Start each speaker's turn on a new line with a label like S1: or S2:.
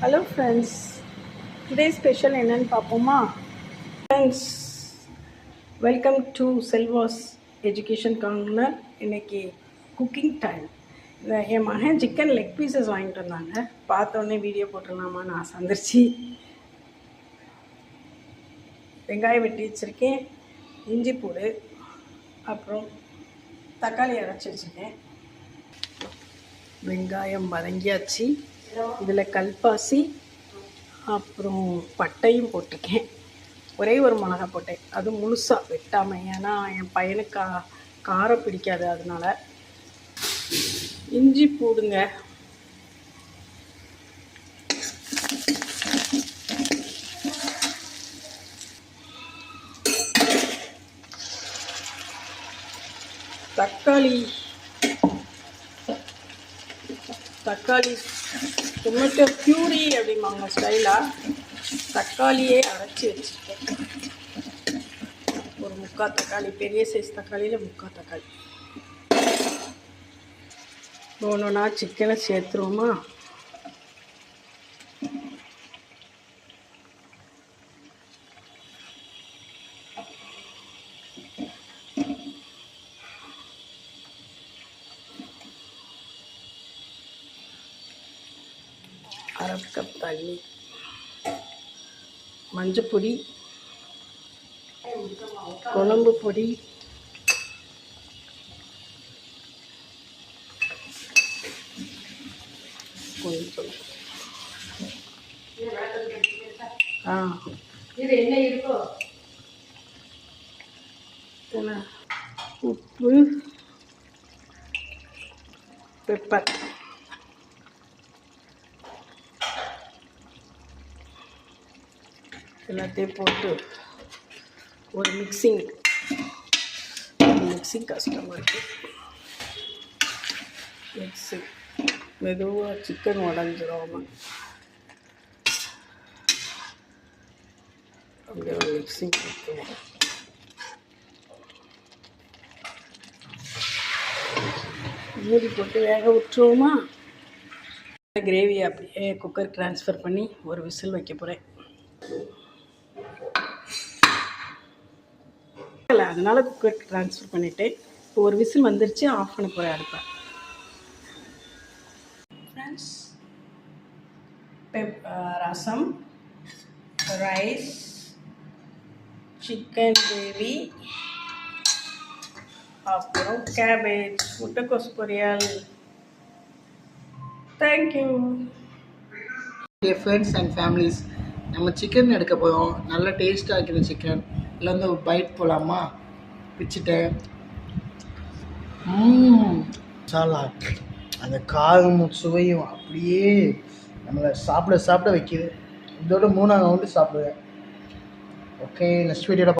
S1: Hello friends, today special என்னன்னு பார்ப்போமா? Friends, welcome to Selva's Education Corner. இன்னைக்கு cooking time. என் மகன் சிக்கன் லெக் பீசஸ் வாங்கிட்டு வந்தாங்க. பார்த்தோன்னே வீடியோ போட்டுடலாமான்னு ஆசை வந்துருச்சு. வெங்காயம் வெட்டி வச்சுருக்கேன், இஞ்சி பூடு, அப்புறம் தக்காளி அரைச்சி வச்சுருக்கேன். வெங்காயம் வதங்கியாச்சு. இதில் கல்பாசி அப்புறம் பட்டையும் போட்டிருக்கேன். ஒரே ஒரு மிளகா போட்டேன், அது முழுசாக வெட்டாமல், ஏன்னா என் பையனுக்கு காரம் பிடிக்காது. அதனால் இஞ்சி பூடுங்க, தக்காளி டொமேட்டோ பியூரி அப்படிம்பாங்க ஸ்டைலாக. தக்காளியே அரைச்சி வச்சுருக்கேன். ஒரு 3/4 தக்காளி, பெரிய சைஸ் தக்காளியில் 3/4 தக்காளி. ஒன்றுனா சிக்கனை சேர்த்துருவோமா? அரை கப் தண்ணி, மஞ்சப்பொடி, குழம்பு பொடி, கொஞ்சம் உப்பு, பெப்பர், எல்லாத்தையும் போட்டு ஒரு மிக்சிங் கஷ்டமாக இருக்குது. மிக்சிங் மெதுவாக சிக்கன் உடஞ்சிரும். அப்படியே ஒரு மிக்சிங் கொடுத்துருவோம். மூடி போட்டு வேக விட்டுருவோமா? கிரேவியை அப்படியே குக்கர் ட்ரான்ஸ்ஃபர் பண்ணி ஒரு விசில் வைக்க போகிறேன். அதனால் குக்கருக்கு ட்ரான்ஸ்ஃபர் பண்ணிவிட்டேன். இப்போ ஒரு விசில் வந்துருச்சு, ஆஃப் பண்ண போகிறேன் அடுப்பை. ஃப்ரெண்ட்ஸ், ரசம், ரைஸ், சிக்கன் கிரேவி, அப்புறம் கேபேஜ், முட்டைக்கோஸ் பொரியல். தேங்க்யூ.
S2: ஃப்ரெண்ட்ஸ் அண்ட் ஃபேமிலிஸ், நம்ம சிக்கன் எடுக்க போகிறோம். நல்ல டேஸ்ட்டாக இருக்குது சிக்கன். இல்லை வந்து ஒரு பைட் போகலாமா? பிச்சுட்டேன். மசாலா, அந்த காரமும் சுவையும் அப்படியே நம்மளை சாப்பிட வைக்கிது. இதோட 3ஆவது ரவுண்டு சாப்பிடுவேன். ஓகே, நெக்ஸ்ட் வீடியோட